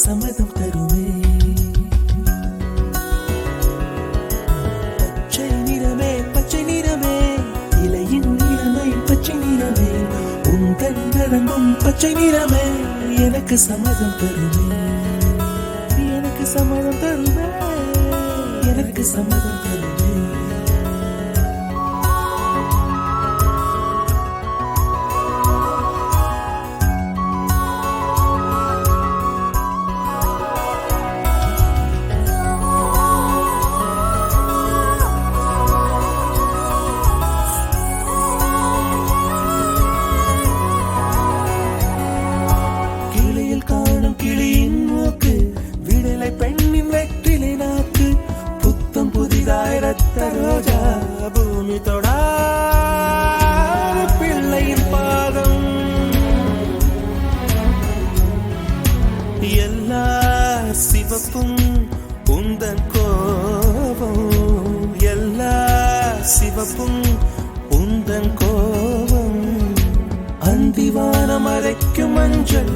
சம்மதம் தருமே. பச்சை நிறமே பச்சை நிறமே, இலையின் நிறமை பச்சை நிறமே, உங்கள் நரம்பும் பச்சை நிறமே, எனக்கு சம்மதம் தருமே, எனக்கு சம்மதம் தருமே, எனக்கு சம்மதம் தருமே. காணும் கிளியின் மூக்கு, விடலை பெண்ணின் வெற்றிலை நாக்கு, புத்தம் புதிதாய் ரத்த ரோஜா, பூமி தொடா பிள்ளையின் பாதம், எல்லா சிவப்பும் உந்தன் கோபம், எல்லா சிவப்பும் உந்தன் கோபம், அந்திவானம் அரைக்கும் மஞ்சள்